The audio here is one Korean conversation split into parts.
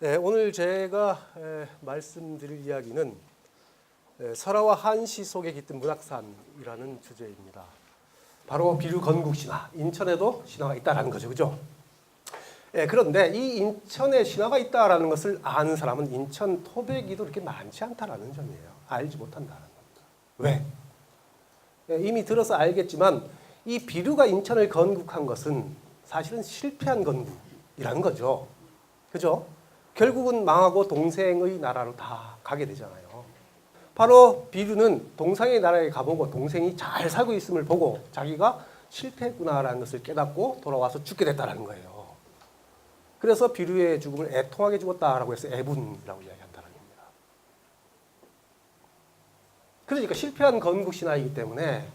네, 오늘 제가 말씀드릴 이야기는 설화와 한시 속에 깃든 문학산이라는 주제입니다. 바로 비류 건국 신화, 인천에도 신화가 있다라는 거죠, 그죠? 그런데 이 인천에 신화가 있다라는 것을 아는 사람은 인천 토백이도 그렇게 많지 않다라는 점이에요. 알지 못한다는 겁니다. 왜? 이미 들어서 알겠지만 이 비류가 인천을 건국한 것은 사실은 실패한 건국이라는 거죠, 그죠? 결국은 망하고 동생의 나라로 다 가게 되잖아요. 바로 비류는 동상의 나라에 가보고 동생이 잘 살고 있음을 보고 자기가 실패했구나라는 것을 깨닫고 돌아와서 죽게 됐다는 거예요. 그래서 비류의 죽음을 애통하게 죽었다라고 해서 애분이라고 이야기한다는 겁니다. 그러니까 실패한 건국 신화이기 때문에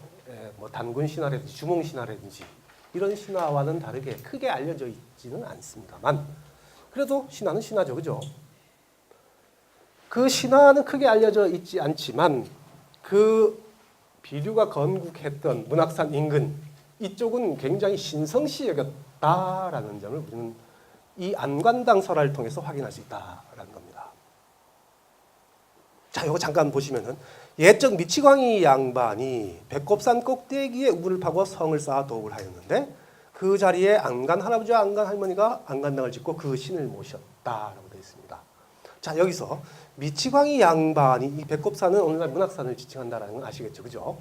뭐 단군 신화라든지 주몽 신화라든지 이런 신화와는 다르게 크게 알려져 있지는 않습니다만 그래도 신화는 신화죠, 그죠? 그 신화는 크게 알려져 있지 않지만 그 비류가 건국했던 문학산 인근 이쪽은 굉장히 신성시 여겼다라는 점을 우리는 이 안관당 설화를 통해서 확인할 수 있다라는 겁니다. 자, 이거 잠깐 보시면은 옛적 미치광이 양반이 배꼽산 꼭대기에 우물을 파고 성을 쌓아 도읍을 하였는데 그 자리에 안간 할아버지와 안간 할머니가 안간당을 짓고 그 신을 모셨다라고 되어 있습니다. 자, 여기서 미치광이 양반이 이 배꼽산은 오늘날 문학산을 지칭한다라는 건 아시겠죠, 그죠?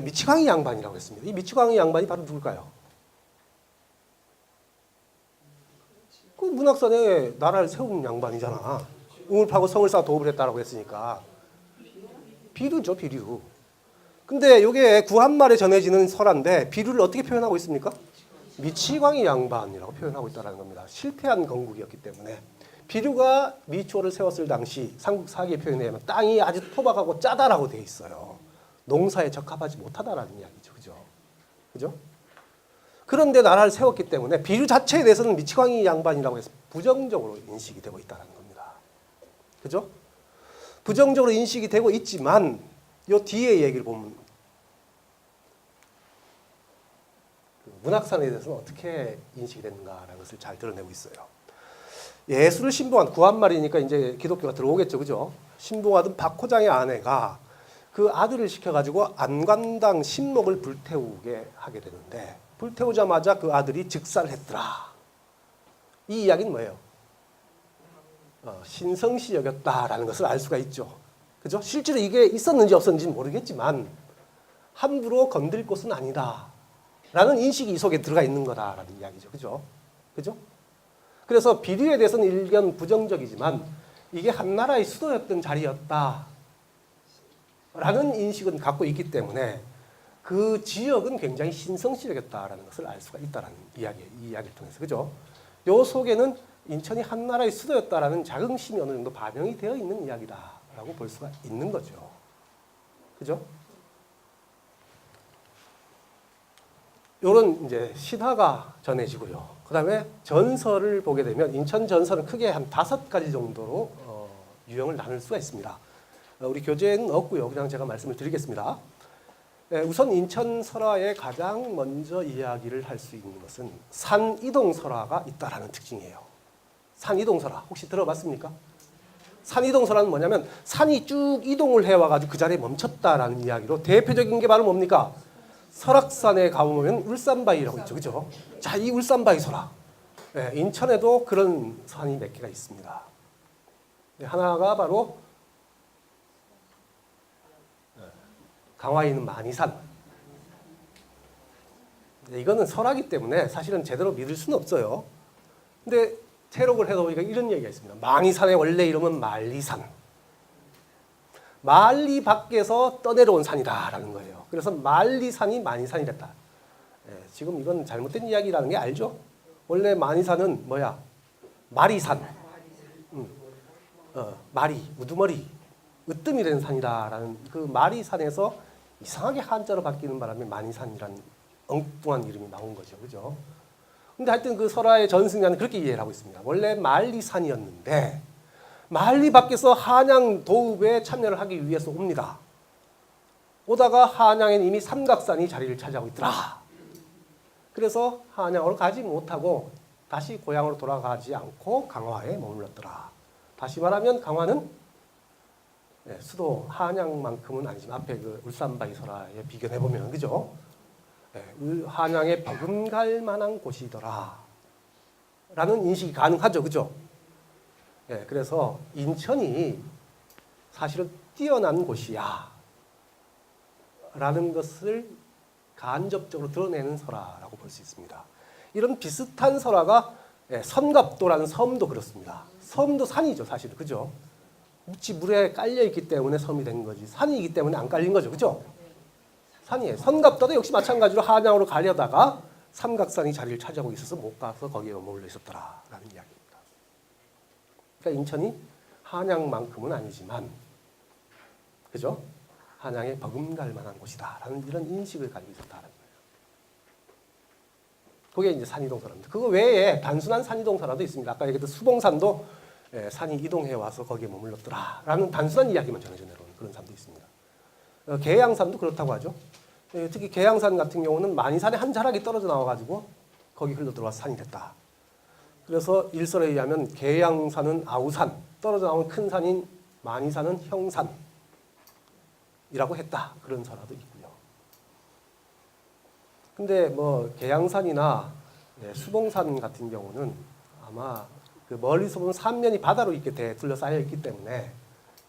미치광이 양반이라고 했습니다. 이 미치광이 양반이 바로 누굴까요? 그 문학산에 나라를 세운 양반이잖아. 우물 파고 성을 쌓아 도읍을 했다라고 했으니까 비류죠, 비류. 근데 이게 구한말에 전해지는 설화인데 비류를 어떻게 표현하고 있습니까? 미치광이 양반이라고 표현하고 있다는 겁니다. 실패한 건국이었기 때문에 비류가 미추홀을 세웠을 당시 삼국사기의 표현에 의하면 땅이 아주 토박하고 짜다라고 되어 있어요. 농사에 적합하지 못하다라는 이야기죠, 그죠? 그런데 나라를 세웠기 때문에 비류 자체에 대해서는 미치광이 양반이라고 해서 부정적으로 인식이 되고 있다는 겁니다. 그죠? 부정적으로 인식이 되고 있지만 요 뒤에 얘기를 보면 문학산에 대해서는 어떻게 인식이 됐는가라는 것을 잘 드러내고 있어요. 예수를 신봉한 구한말이니까 이제 기독교가 들어오겠죠, 그죠? 신봉하던 박호장의 아내가 그 아들을 시켜가지고 안관당 신목을 불태우게 하게 되는데 불태우자마자 그 아들이 즉살했더라. 이 이야기는 뭐예요? 신성시 여겼다라는 것을 알 수가 있죠. 그죠? 실제로 이게 있었는지 없었는지는 모르겠지만 함부로 건드릴 곳은 아니다 라는 인식이 이 속에 들어가 있는 거다라는 이야기죠. 그죠? 그래서 비류에 대해서는 일견 부정적이지만 이게 한나라의 수도였던 자리였다 라는 인식은 갖고 있기 때문에 그 지역은 굉장히 신성시 여겼다라는 것을 알 수가 있다는 이 이야기를 통해서. 그죠? 요 속에는 인천이 한나라의 수도였다라는 자긍심이 어느 정도 반영이 되어 있는 이야기다 라고 볼 수가 있는 거죠. 그죠? 요런 이제 신화가 전해지고요. 그 다음에 전설을 보게 되면 인천 전설은 크게 한 5가지 정도로 유형을 나눌 수가 있습니다. 우리 교재에는 없고요. 그냥 제가 말씀을 드리겠습니다. 우선 인천 설화에 가장 먼저 이야기를 할 수 있는 것은 산이동 설화가 있다라는 특징이에요. 산이동 설화 혹시 들어봤습니까? 산이동 설화는 뭐냐면 산이 쭉 이동을 해와가지고 그 자리에 멈췄다라는 이야기로 대표적인 게 바로 뭡니까? 설악산에 가보면 울산바위라고 있죠, 그죠? 자, 이 울산바위 설화. 인천에도 그런 산이 몇 개가 있습니다. 하나가 바로 강화에 있는 만이산. 이거는 설화기 때문에 사실은 제대로 믿을 수는 없어요. 근데 체록을 해서 보니까 이런 얘기가 있습니다. 만이산의 원래 이름은 만리산. 만리 밖에서 떠내려온 산이다라는 거예요. 그래서 만리산이 만이산이 됐다. 지금 이건 잘못된 이야기라는 게 알죠? 원래 만이산은 뭐야? 마리산. 마리, 우두머리, 으뜸이 된 산이다라는 그 마리산에서 이상하게 한자로 바뀌는 바람에 만이산이라는 엉뚱한 이름이 나온 거죠, 그죠? 근데 하여튼 그 설화의 전승자는 그렇게 이해를 하고 있습니다. 원래 만리산이었는데 만리 밖에서 한양 도읍에 참여를 하기 위해서 옵니다. 오다가 한양엔 이미 삼각산이 자리를 차지하고 있더라. 그래서 한양으로 가지 못하고 다시 고향으로 돌아가지 않고 강화에 머물렀더라. 다시 말하면 강화는 수도 한양만큼은 아니지만 앞에 그 울산바이설화에 비견해 보면 그죠? 한양에 버금갈 만한 곳이더라. 라는 인식이 가능하죠, 그죠? 그래서 인천이 사실은 뛰어난 곳이야. 라는 것을 간접적으로 드러내는 설화라고 볼 수 있습니다. 이런 비슷한 설화가 섬갑도라는 섬도 그렇습니다. 섬도 산이죠, 사실은. 그죠? 묻지 물에 깔려있기 때문에 섬이 된 거지. 산이기 때문에 안 깔린 거죠. 그죠? 산이에요. 섬갑도도 역시 마찬가지로 한양으로 가려다가 삼각산이 자리를 차지하고 있어서 못 가서 거기에 머물러 있었더라라는 이야기입니다. 그러니까 인천이 한양만큼은 아니지만, 그죠? 한양에 버금갈 만한 곳이다라는 이런 인식을 가지고 있었다는 거예요. 그게 이제 산이동설화입니다. 그거 외에 단순한 산이동설화도 있습니다. 아까 얘기했던 수봉산도 산이 이동해 와서 거기에 머물렀더라라는 단순한 이야기만 전해져 내려오는 그런 산도 있습니다. 계양산도 그렇다고 하죠. 특히 계양산 같은 경우는 만이산에 한 자락이 떨어져 나와가지고 거기 흘러 들어와서 산이 됐다. 그래서 일설에 의하면 계양산은 아우산, 떨어져 나온 큰 산인 만이산은 형산이라고 했다. 그런 설화도 있고요. 근데 뭐 계양산이나 수봉산 같은 경우는 아마 그 멀리서 보면 삼면이 바다로 이렇게 둘러싸여 있기 때문에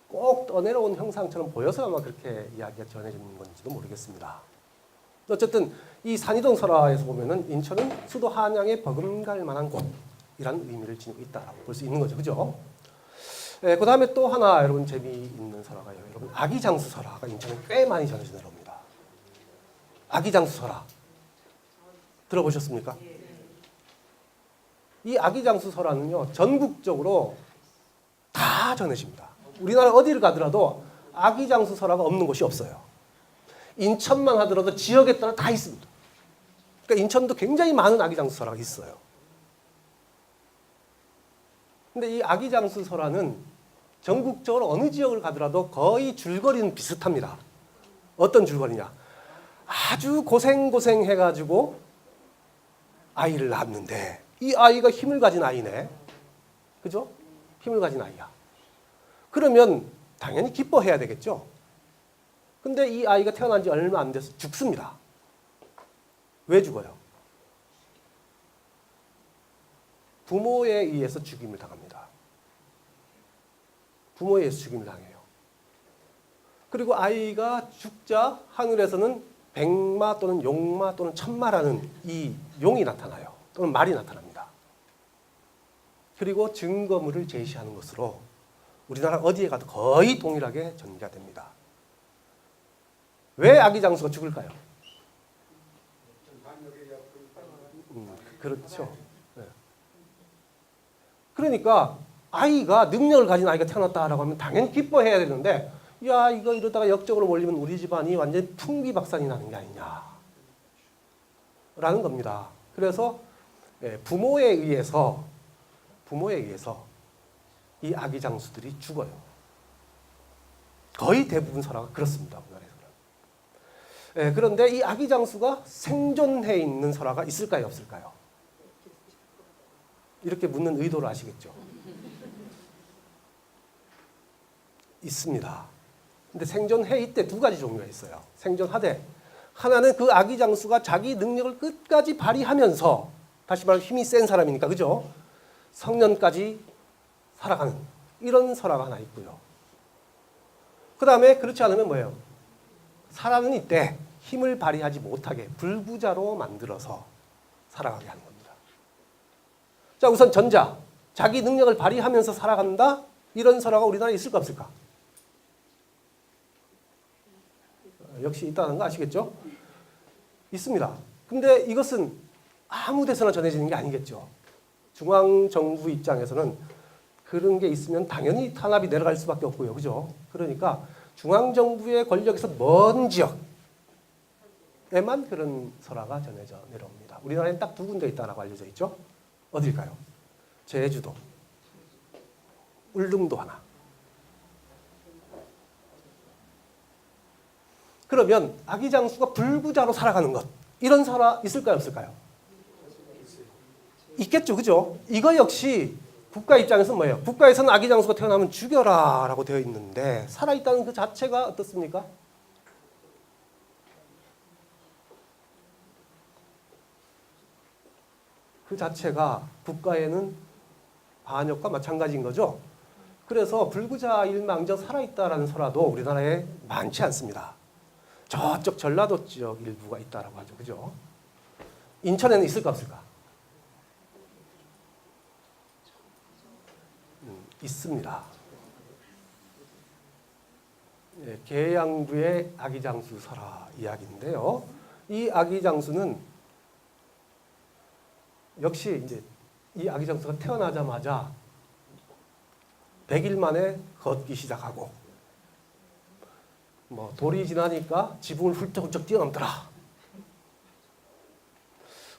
꼭 떠내려온 형상처럼 보여서 아마 그렇게 이야기가 전해지는 건지도 모르겠습니다. 어쨌든 이 산이동 설화에서 보면은 인천은 수도 한양에 버금갈 만한 곳이라는 의미를 지니고 있다라고 볼 수 있는 거죠, 그죠? 그 다음에 또 하나 여러분 재미있는 설화가요. 여러분 아기장수 설화가 인천에 꽤 많이 전해져 내려옵니다. 아기장수 설화 들어보셨습니까? 이 아기장수 설화는요 전국적으로 다 전해집니다. 우리나라 어디를 가더라도 아기장수 설화가 없는 곳이 없어요. 인천만 하더라도 지역에 따라 다 있습니다. 그러니까 인천도 굉장히 많은 아기장수 설화가 있어요. 근데 이 아기장수 설화는 전국적으로 어느 지역을 가더라도 거의 줄거리는 비슷합니다. 어떤 줄거리냐? 아주 고생해가지고 아이를 낳았는데 이 아이가 힘을 가진 아이네. 그죠? 힘을 가진 아이야. 그러면 당연히 기뻐해야 되겠죠? 근데 이 아이가 태어난 지 얼마 안 돼서 죽습니다. 왜 죽어요? 부모에 의해서 죽임을 당합니다. 부모에 의해서 죽임을 당해요. 그리고 아이가 죽자 하늘에서는 백마 또는 용마 또는 천마라는 이 용이 나타나요. 또는 말이 나타납니다. 그리고 증거물을 제시하는 것으로 우리나라 어디에 가도 거의 동일하게 전개가 됩니다. 왜 아기장수가 죽을까요? 그렇죠. 네. 그러니까 아이가 능력을 가진 아이가 태어났다라고 하면 당연히 기뻐해야 되는데 야 이거 이러다가 역적으로 몰리면 우리 집안이 완전히 풍비박산이 나는 게 아니냐 라는 겁니다. 그래서 부모에 의해서 이 아기장수들이 죽어요. 거의 대부분 설화가 그렇습니다. 그런데 이 아기장수가 생존해 있는 설화가 있을까요? 없을까요? 이렇게 묻는 의도를 아시겠죠? 있습니다. 근데 생존해 있대 두 가지 종류가 있어요. 생존하되 하나는 그 아기장수가 자기 능력을 끝까지 발휘하면서 다시 말해 힘이 센 사람이니까 그죠? 성년까지 살아가는 이런 설화가 하나 있고요. 그 다음에 그렇지 않으면 뭐예요? 살아는 이때 힘을 발휘하지 못하게 불구자로 만들어서 살아가게 하는 겁니다. 자, 우선 전자. 자기 능력을 발휘하면서 살아간다? 이런 설화가 우리나라에 있을까 없을까? 역시 있다는 거 아시겠죠? 있습니다. 근데 이것은 아무 데서나 전해지는 게 아니겠죠. 중앙정부 입장에서는 그런 게 있으면 당연히 탄압이 내려갈 수밖에 없고요. 그죠? 그러니까 중앙정부의 권력에서 먼 지역에만 그런 설화가 전해져 내려옵니다. 우리나라에는 딱 두 군데 있다고 알려져 있죠. 어딜까요? 제주도, 울릉도 하나. 그러면 아기장수가 불구자로 살아가는 것 이런 설화 있을까요 없을까요? 있겠죠, 그죠? 이거 역시 국가 입장에서는 뭐예요? 국가에서는 아기 장수가 태어나면 죽여라 라고 되어 있는데 살아있다는 그 자체가 어떻습니까? 그 자체가 국가에는 반역과 마찬가지인 거죠. 그래서 불구자일망정 살아있다라는 설화도 우리나라에 많지 않습니다. 저쪽 전라도 지역 일부가 있다라고 하죠, 그죠? 인천에는 있을까 없을까? 있습니다. 예, 계양부의 아기장수 설화 이야기인데요. 이 아기장수는 역시 이제 이 아기장수가 태어나자마자 100일 만에 걷기 시작하고 뭐 돌이 지나니까 지붕을 훌쩍훌쩍 뛰어넘더라.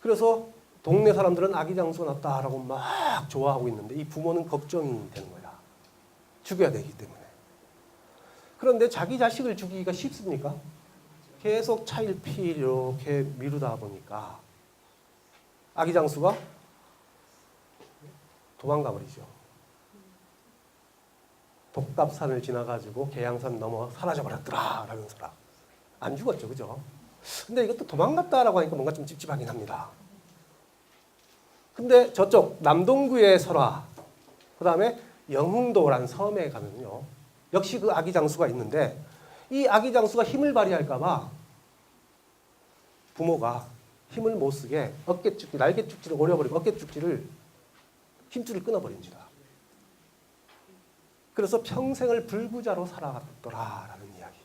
그래서 동네 사람들은 아기 장수가 났다라고 막 좋아하고 있는데 이 부모는 걱정이 되는 거야. 죽여야 되기 때문에. 그런데 자기 자식을 죽이기가 쉽습니까? 계속 차일피 이렇게 미루다 보니까 아기 장수가 도망가 버리죠. 독갑산을 지나가지고 계양산 넘어 사라져버렸더라 라는 설화. 안 죽었죠, 그죠? 근데 이것도 도망갔다라고 하니까 뭔가 좀 찝찝하긴 합니다. 근데 저쪽 남동구의 설화, 그 다음에 영흥도라는 섬에 가면요, 역시 그 아기 장수가 있는데 이 아기 장수가 힘을 발휘할까봐 부모가 힘을 못 쓰게 어깨축지, 날개축지를 오려버리고 어깨축지를 힘줄을 끊어버립니다. 그래서 평생을 불구자로 살아갔더라라는 이야기.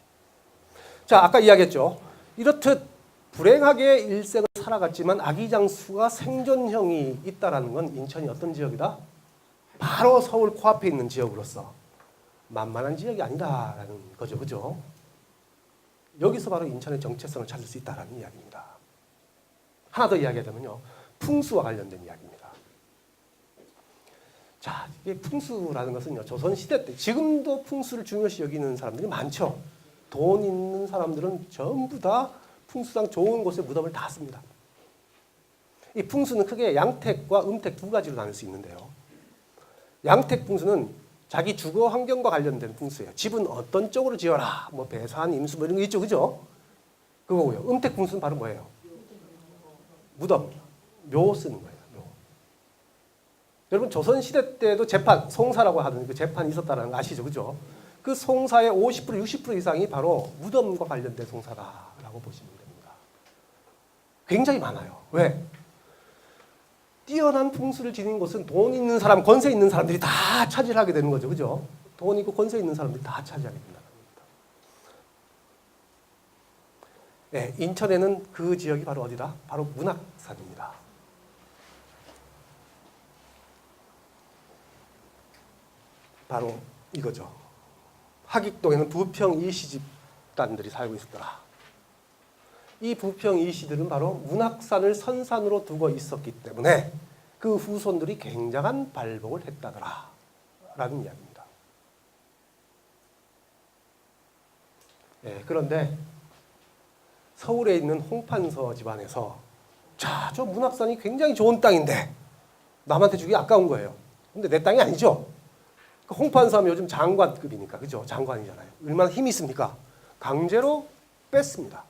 자, 아까 이야기했죠. 이렇듯 불행하게 일생을 살아갔지만 아기 장수가 생존형이 있다라는 건 인천이 어떤 지역이다? 바로 서울 코앞에 있는 지역으로서 만만한 지역이 아니다라는 거죠, 그죠? 여기서 바로 인천의 정체성을 찾을 수 있다라는 이야기입니다. 하나 더 이야기하자면요, 풍수와 관련된 이야기입니다. 자, 이게 풍수라는 것은요, 조선시대 때, 지금도 풍수를 중요시 여기는 사람들이 많죠. 돈 있는 사람들은 전부 다 풍수상 좋은 곳에 무덤을 다 씁니다. 이 풍수는 크게 양택과 음택 두 가지로 나눌 수 있는데요. 양택 풍수는 자기 주거 환경과 관련된 풍수예요. 집은 어떤 쪽으로 지어라, 뭐 배산, 임수 뭐 이런 거 있죠, 그죠? 그거고요. 음택 풍수는 바로 뭐예요? 무덤, 묘 쓰는 거예요. 여러분 조선시대 때도 재판, 송사라고 하는 그 재판이 있었다는 거 아시죠? 그죠? 그 송사의 50%, 60% 이상이 바로 무덤과 관련된 송사다라고 보시면 됩니다. 굉장히 많아요. 왜? 뛰어난 풍수를 지닌 곳은 돈 있는 사람, 권세 있는 사람들이 다 차지를 하게 되는 거죠. 그죠? 돈 있고 권세 있는 사람들이 다 차지하게 된다는 겁니다. 네, 인천에는 그 지역이 바로 어디다? 바로 문학산입니다. 바로 이거죠. 하익동에는 부평 이시 집단들이 살고 있었더라. 이 부평 이시들은 바로 문학산을 선산으로 두고 있었기 때문에 그 후손들이 굉장한 발복을 했다더라 라는 이야기입니다. 네, 그런데 서울에 있는 홍판서 집안에서 자, 저 문학산이 굉장히 좋은 땅인데 남한테 주기 아까운 거예요. 근데 내 땅이 아니죠. 홍판서 하면 요즘 장관급이니까, 그죠? 장관이잖아요. 얼마나 힘이 있습니까? 강제로 뺐습니다.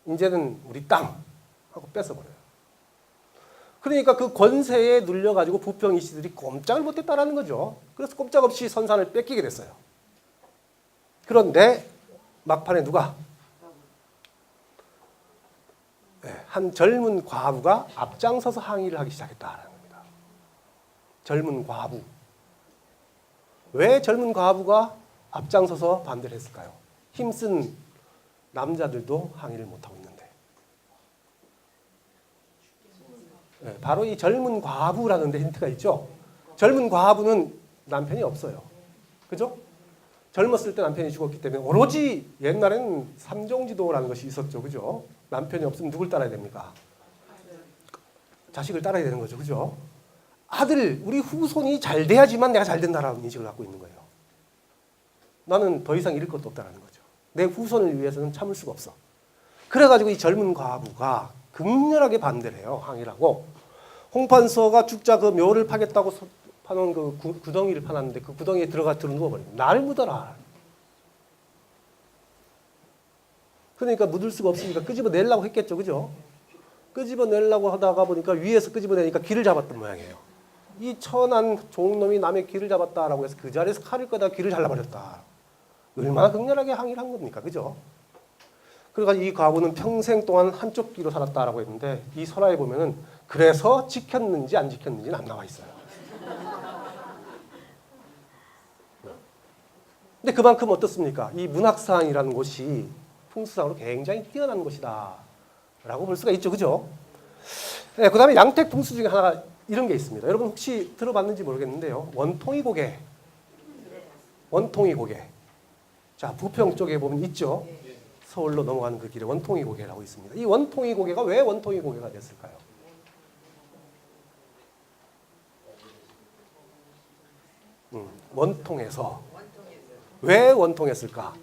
이제는 우리 땅 하고 뺏어버려요. 그러니까 그 권세에 눌려가지고 부평 이씨들이 꼼짝을 못했다라는 거죠. 그래서 꼼짝없이 선산을 뺏기게 됐어요. 그런데 막판에 누가? 네, 한 젊은 과부가 앞장서서 항의를 하기 시작했다라는 겁니다. 젊은 과부. 왜 젊은 과부가 앞장서서 반대를 했을까요? 힘쓴 남자들도 항의를 못하고 있는데. 네, 바로 이 젊은 과부라는 데 힌트가 있죠. 젊은 과부는 남편이 없어요. 그죠? 젊었을 때 남편이 죽었기 때문에 오로지 옛날에는 삼종지도라는 것이 있었죠. 그죠? 남편이 없으면 누굴 따라야 됩니까? 자식을 따라야 되는 거죠. 그죠? 아들, 우리 후손이 잘 돼야지만 내가 잘 된다라는 인식을 갖고 있는 거예요. 나는 더 이상 잃을 것도 없다는 거죠. 내 후손을 위해서는 참을 수가 없어. 그래가지고 이 젊은 과부가 극렬하게 반대를 해요. 항의를 하고 홍판서가 죽자 그 묘를 파겠다고 파놓은 그 구덩이를 파놨는데 그 구덩이에 들어가 누워버립니다. 날 묻어라. 그러니까 묻을 수가 없으니까 끄집어내려고 했겠죠. 그죠? 끄집어내려고 하다가 보니까 위에서 끄집어내니까 길을 잡았던 모양이에요. 이 천한 종놈이 남의 길을 잡았다라고 해서 그 자리에서 칼을 꺼다 길을 잘라버렸다. 얼마나 극렬하게 항의를 한 겁니까? 그죠? 그러니까 이 과부는 평생 동안 한쪽 귀로 살았다라고 했는데 이 설화에 보면은 그래서 지켰는지 안 지켰는지는 안 나와 있어요. 근데 그만큼 어떻습니까? 이 문학산이라는 곳이 풍수상으로 굉장히 뛰어난 곳이다 라고 볼 수가 있죠. 그죠? 네, 그 다음에 양택 풍수 중에 하나가 이런 게 있습니다. 여러분 혹시 들어봤는지 모르겠는데요. 원통이 고개. 원통이 고개. 자, 부평 쪽에 보면 있죠. 서울로 넘어가는 그 길에 원통이 고개라고 있습니다. 이 원통이 고개가 왜 원통이 고개가 됐을까요? 원통에서. 왜 원통했을까?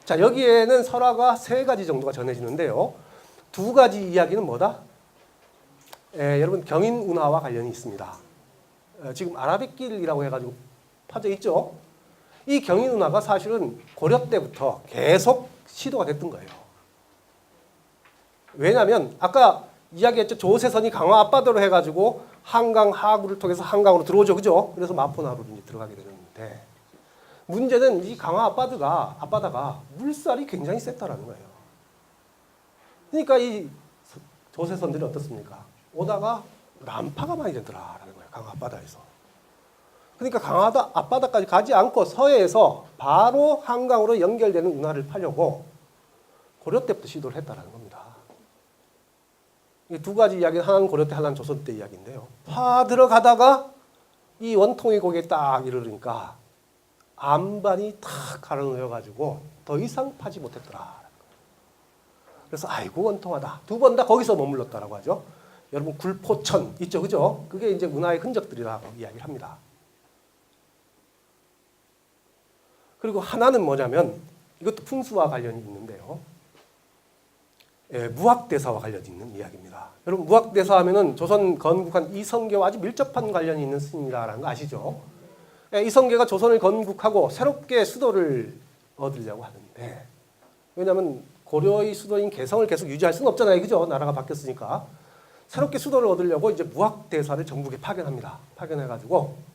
자, 여기에는 설화가 3가지 정도가 전해지는데요. 2가지 이야기는 뭐다? 여러분 경인운하와 관련이 있습니다. 지금 아라뱃길이라고 해가지고 파져 있죠. 이 경인운하가 사실은 고려 때부터 계속 시도가 됐던 거예요. 왜냐하면 아까 이야기했죠. 조세선이 강화 앞바다로 해가지고 한강 하구를 통해서 한강으로 들어오죠. 그죠? 그래서 마포나루로 이제 들어가게 되는데 문제는 이 강화 앞바다가 물살이 굉장히 셌다라는 거예요. 그러니까 이 조세선들이 어떻습니까? 오다가 난파가 많이 되더라라는 거예요. 강화 앞바다에서. 그러니까 강화 앞바다까지 가지 않고 서해에서 바로 한강으로 연결되는 운하를 파려고 고려 때부터 시도를 했다라는 겁니다. 이 2가지 이야기는 하나는 고려 때, 하나는 조선 때 이야기인데요. 파 들어가다가 이 원통이 고개에 딱 이르니까 안반이 탁 가로놓여가지고 더 이상 파지 못했더라. 그래서 아이고 원통하다. 2번 다 거기서 머물렀다라고 하죠. 여러분 굴포천 있죠, 그죠? 그게 이제 운하의 흔적들이라고 이야기를 합니다. 그리고 하나는 뭐냐면 이것도 풍수와 관련이 있는데요. 무학대사와 관련이 있는 이야기입니다. 여러분 무학대사 하면은 조선 건국한 이성계와 아주 밀접한 관련이 있는 스님이라는 거 아시죠? 이성계가 조선을 건국하고 새롭게 수도를 얻으려고 하는데 왜냐하면 고려의 수도인 개성을 계속 유지할 수는 없잖아요. 그죠? 나라가 바뀌었으니까. 새롭게 수도를 얻으려고 이제 무학대사를 전국에 파견합니다. 파견해가지고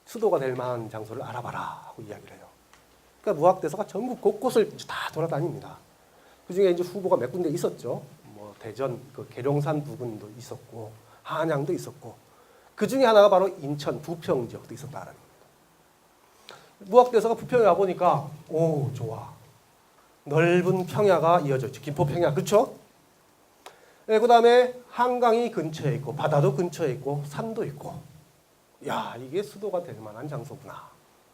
수도가 될 만한 장소를 알아봐라 하고 이야기를 해요. 그러니까 무학대사가 전국 곳곳을 다 돌아다닙니다. 그 중에 이제 후보가 몇 군데 있었죠. 뭐 대전, 그 계룡산 부근도 있었고, 한양도 있었고, 그 중에 하나가 바로 인천 부평 지역도 있었다라는 겁니다. 무학대사가 부평에 와 보니까, 오, 좋아. 넓은 평야가 이어져 있죠. 김포평야, 그렇죠? 네, 그 다음에 한강이 근처에 있고, 바다도 근처에 있고, 산도 있고, 야, 이게 수도가 될 만한 장소구나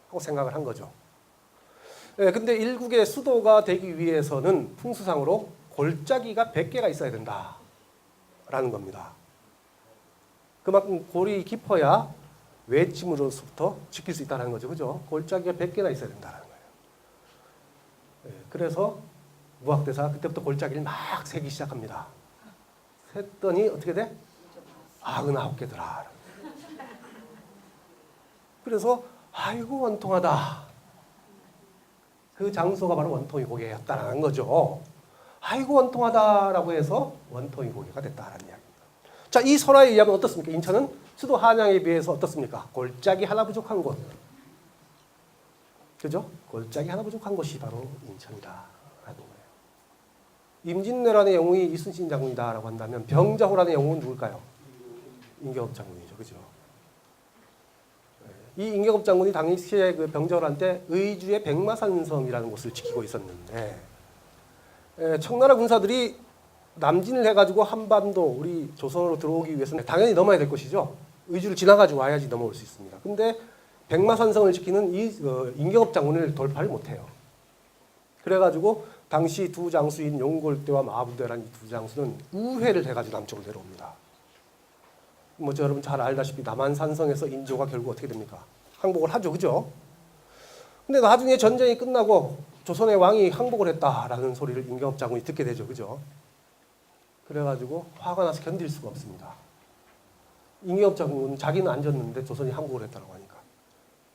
하고 생각을 한 거죠. 네, 근데 일국의 수도가 되기 위해서는 풍수상으로 골짜기가 100개가 있어야 된다라는 겁니다. 그만큼 골이 깊어야 외침으로부터 지킬 수 있다는 거죠. 그죠? 골짜기가 100개나 있어야 된다는 거예요. 네, 그래서 무학대사가 그때부터 골짜기를 막 세기 시작합니다. 셌더니 어떻게 돼? 99개더라. 그래서 아이고 원통하다. 그 장소가 바로 원통이 고개였다라는 거죠. 아이고 원통하다라고 해서 원통이 고개가 됐다라는 이야기입니다. 자, 이 설화에 의하면 어떻습니까? 인천은 수도 한양에 비해서 어떻습니까? 골짜기 하나 부족한 곳. 그죠? 골짜기 하나 부족한 곳이 바로 인천이다라는 거예요. 임진왜란의 영웅이 이순신 장군이다라고 한다면 병자호란의 영웅은 누굴까요? 임경업 장군이죠. 그죠? 이 임경업 장군이 당시에 그 병자호란 때 의주의 백마산성이라는 곳을 지키고 있었는데 청나라 군사들이 남진을 해가지고 한반도 우리 조선으로 들어오기 위해서는 당연히 넘어야 될 것이죠. 의주를 지나가지고 와야지 넘어올 수 있습니다. 근데 백마산성을 지키는 이 임경업 장군을 돌파를 못해요. 그래가지고 당시 두 장수인 용골대와 마부대라는 이 두 장수는 우회를 해가지고 남쪽으로 내려옵니다. 먼저 여러분 잘 알다시피 남한산성에서 인조가 결국 어떻게 됩니까? 항복을 하죠. 그죠? 근데 나중에 전쟁이 끝나고 조선의 왕이 항복을 했다라는 소리를 임경업 장군이 듣게 되죠. 그죠? 그래가지고 화가 나서 견딜 수가 없습니다. 임기업 장군은 자기는 안 졌는데 조선이 항복을 했다고 하니까.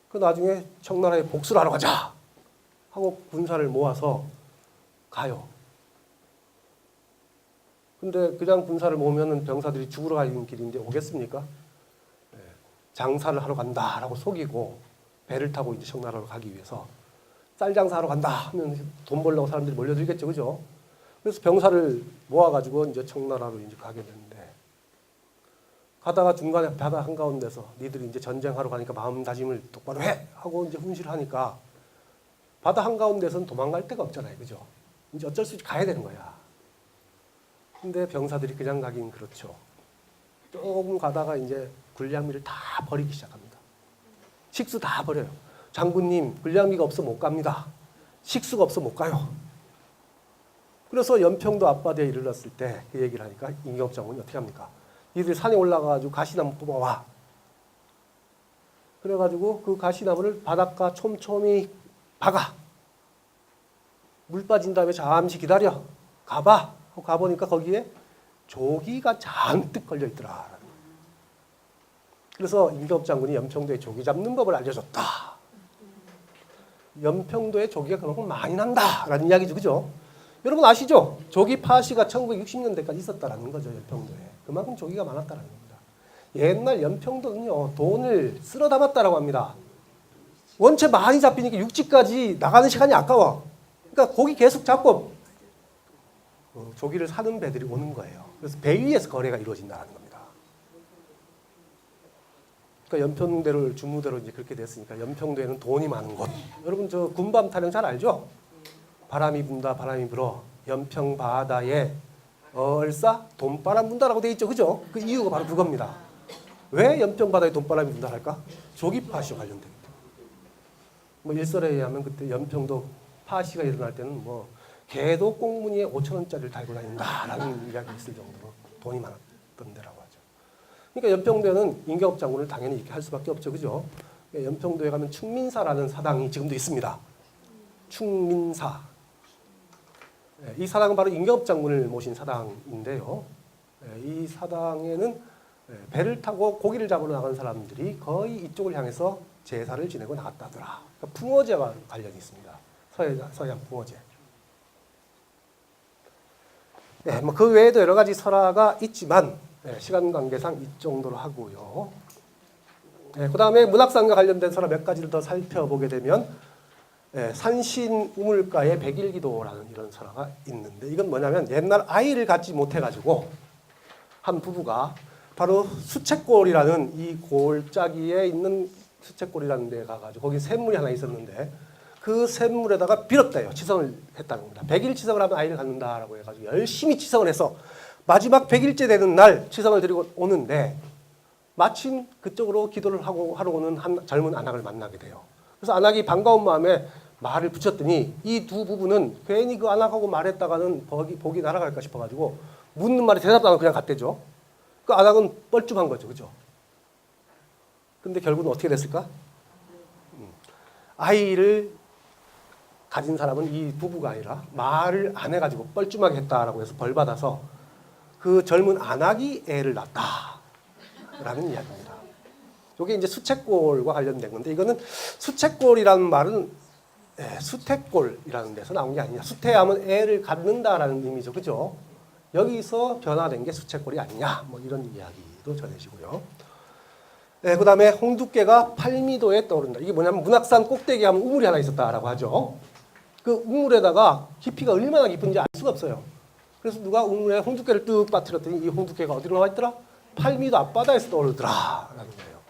그 나중에 청나라에 복수를 하러 가자 하고 군사를 모아서 가요. 근데 그냥 군사를 모으면 병사들이 죽으러 가는 길인데 오겠습니까? 장사를 하러 간다라고 속이고 배를 타고 이제 청나라로 가기 위해서 쌀 장사하러 간다 하면 돈 벌려고 사람들이 몰려들겠죠, 그죠? 그래서 병사를 모아가지고 이제 청나라로 이제 가게 되는데 가다가 중간에 바다 한가운데서 니들이 이제 전쟁하러 가니까 마음다짐을 똑바로 해 하고 이제 훈시를 하니까 바다 한가운데서는 도망갈 데가 없잖아요, 그죠? 이제 어쩔 수 없이 가야 되는 거야. 근데 병사들이 그냥 가긴 그렇죠. 조금 가다가 이제 군량미를 다 버리기 시작합니다. 식수 다 버려요. 장군님, 군량미가 없어 못 갑니다. 식수가 없어 못 가요. 그래서 연평도 앞바다에 이르렀을 때 그 얘기를 하니까 임경업 장군이 어떻게 합니까? 이들이 산에 올라가가지고 가시나무 뽑아와. 그래가지고 그 가시나무를 바닷가 촘촘히 박아. 물 빠진 다음에 잠시 기다려. 가봐. 하고 가보니까 거기에 조기가 잔뜩 걸려있더라. 그래서 임경업 장군이 연평도에 조기 잡는 법을 알려줬다. 연평도에 조기가 그만큼 많이 난다라는 이야기죠, 그죠? 여러분 아시죠? 조기 파시가 1960년대까지 있었다라는 거죠, 연평도에. 그만큼 조기가 많았다라는 겁니다. 옛날 연평도는요, 돈을 쓸어 담았다라고 합니다. 원체 많이 잡히니까 육지까지 나가는 시간이 아까워. 그러니까 고기 계속 잡고 조기를 사는 배들이 오는 거예요. 그래서 배 위에서 거래가 이루어진다는 겁니다. 그러니까 연평도를 주무대로 이제 그렇게 됐으니까 연평도에는 돈이 많은 곳. 여러분 저 군밤 타령 잘 알죠? 바람이 분다, 바람이 불어. 연평 바다에 얼싸 돈바람 분다라고 돼 있죠, 그죠? 그 이유가 바로 그겁니다. 왜 연평 바다에 돈바람이 분다 할까? 조기 파시와 관련됩니다. 뭐 일설에 의하면 그때 연평도 파시가 일어날 때는 뭐 개도 꽁무니에 5,000원짜리를 달고 다닌다라는 이야기가 있을 정도로 돈이 많았던 데라고 하죠. 그러니까 연평도에는 임경업 장군을 당연히 이렇게 할 수밖에 없죠, 그죠? 연평도에 가면 충민사라는 사당이 지금도 있습니다. 충민사. 이 사당은 바로 임경업 장군을 모신 사당인데요. 이 사당에는 배를 타고 고기를 잡으러 나간 사람들이 거의 이쪽을 향해서 제사를 지내고 나갔다더라. 그러니까 풍어제와 관련이 있습니다. 서양 풍어제. 네, 뭐 그 외에도 여러 가지 설화가 있지만 시간 관계상 이 정도로 하고요. 그 다음에 문학산과 관련된 설화 몇 가지를 더 살펴보게 되면 산신 우물가의 백일기도라는 이런 설화가 있는데 이건 뭐냐면 옛날 아이를 갖지 못해가지고 한 부부가 바로 수채골이라는 이 골짜기에 있는 수채골이라는 데 가가지고 거기 샘물이 하나 있었는데 그 샘물에다가 빌었대요. 치성을 했다는 겁니다. 100일 치성을 하면 아이를 갖는다라고 해가지고 열심히 치성을 해서 마지막 100일째 되는 날 치성을 드리고 오는데 마침 그쪽으로 기도를 하러 오는 한 젊은 안악을 만나게 돼요. 그래서 안악이 반가운 마음에 말을 붙였더니 이 두 부부는 괜히 그 안악하고 말했다가는 복이 날아갈까 싶어가지고 묻는 말에 대답도 안 하고 그냥 갔대죠. 그 안악은 뻘쭘한 거죠, 그죠? 근데 결국은 어떻게 됐을까? 아이를 가진 사람은 이 부부가 아니라 말을 안 해가지고 뻘쭘하게 했다라고 해서 벌 받아서 그 젊은 안악이 애를 낳았다라는 이야기입니다. 이게 이제 수채골과 관련된 건데 이거는 수채골이라는 말은 수태골이라는 데서 나온 게 아니냐. 수태하면 애를 갖는다라는 의미죠, 그죠? 여기서 변화된 게 수채골이 아니냐. 뭐 이런 이야기도 전해지고요. 그 다음에 홍두깨가 8미도에 떠오른다. 이게 뭐냐면 문학산 꼭대기에 하면 우물이 하나 있었다라고 하죠. 그 우물에다가 깊이가 얼마나 깊은지 알 수가 없어요. 그래서 누가 우물에 홍두깨를 뚝 빠뜨렸더니 이 홍두깨가 어디로 나와 있더라? 8미도 앞바다에서 떠오르더라라는 거예요.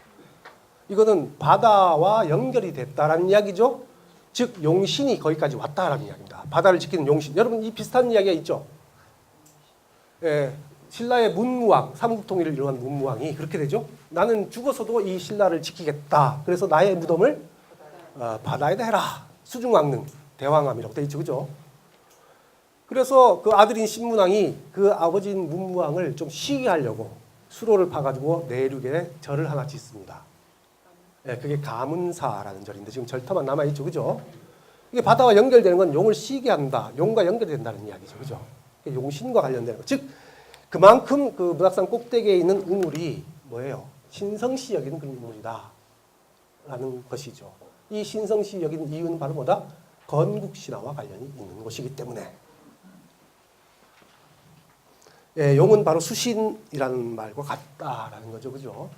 이거는 바다와 연결이 됐다라는 이야기죠. 즉 용신이 거기까지 왔다라는 이야기입니다. 바다를 지키는 용신. 여러분 이 비슷한 이야기가 있죠. 신라의 문무왕, 삼국통일을 이루한 문무왕이 그렇게 되죠. 나는 죽어서도 이 신라를 지키겠다. 그래서 나의 무덤을 바다에다 해라. 수중왕릉, 대왕암이라고 돼 있죠, 그죠? 그래서 그 아들인 신문왕이 그 아버지인 문무왕을 좀 쉬게 하려고 수로를 파가지고 내륙에 절을 하나 짓습니다. 그게 가문사라는 절인데 지금 절터만 남아있죠, 그죠? 이게 바다와 연결되는 건 용을 쉬게 한다. 용과 연결이 된다는 이야기죠, 그죠? 용신과 관련되는 거. 즉 그만큼 그 문학산 꼭대기에 있는 우물이 뭐예요? 신성시 여기는 그런 우물이다 라는 것이죠. 이 신성시 여기는 이유는 바로 뭐다? 건국신화와 관련이 있는 곳이기 때문에. 예, 용은 바로 수신이라는 말과 같다라는 거죠. 그죠?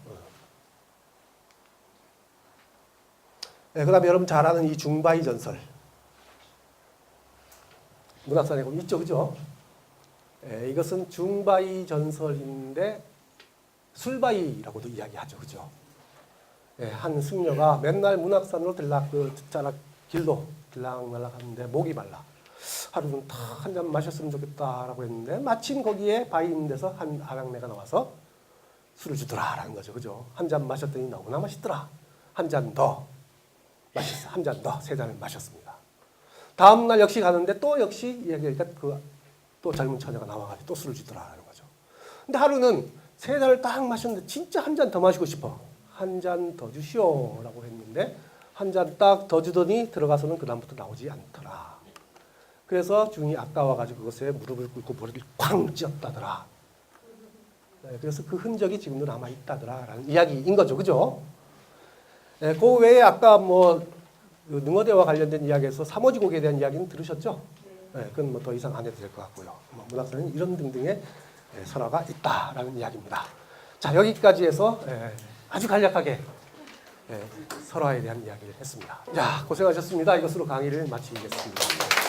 예, 그 다음에 여러분 잘 아는 이 중바위 전설. 문학산에 보면 있죠. 그죠? 예, 이것은 중바위 전설인데 술바위라고도 이야기하죠. 그죠? 예, 한 승려가 맨날 문학산으로 길로 들락날락 하는데 목이 말라. 하루는 다 한 잔 마셨으면 좋겠다라고 했는데 마침 거기에 바위 있는 데서 한 아낙네가 나와서 술을 주더라라는 거죠. 그죠? 한 잔 마셨더니 너무나 맛있더라. 한 잔 더 마셨어. 한 잔 더, 세 잔을 마셨습니다. 다음 날 역시 가는데 또 역시 이야기하니까 또 젊은 처녀가 나와가지고 또 술을 주더라라는 거죠. 근데 하루는 세 잔을 딱 마셨는데 진짜 한 잔 더 마시고 싶어. 한 잔 더 주시오라고 했는데 한 잔 딱 더 주더니 들어가서는 그 다음부터 나오지 않더라. 그래서 중이 아까워가지고 그것에 무릎을 꿇고 머리를 쾅 찧었다더라. 네, 그래서 그 흔적이 지금도 남아 있다더라라는 이야기인 거죠, 그죠? 네, 그 외에 아까 뭐 능어대와 관련된 이야기에서 삼오지곡에 대한 이야기는 들으셨죠? 네, 그건 뭐 더 이상 안 해도 될 것 같고요. 문학산에는 이런 등등의 설화가 있다라는 이야기입니다. 자, 여기까지 해서 아주 간략하게 설화에 대한 이야기를 했습니다. 자, 고생하셨습니다. 이것으로 강의를 마치겠습니다.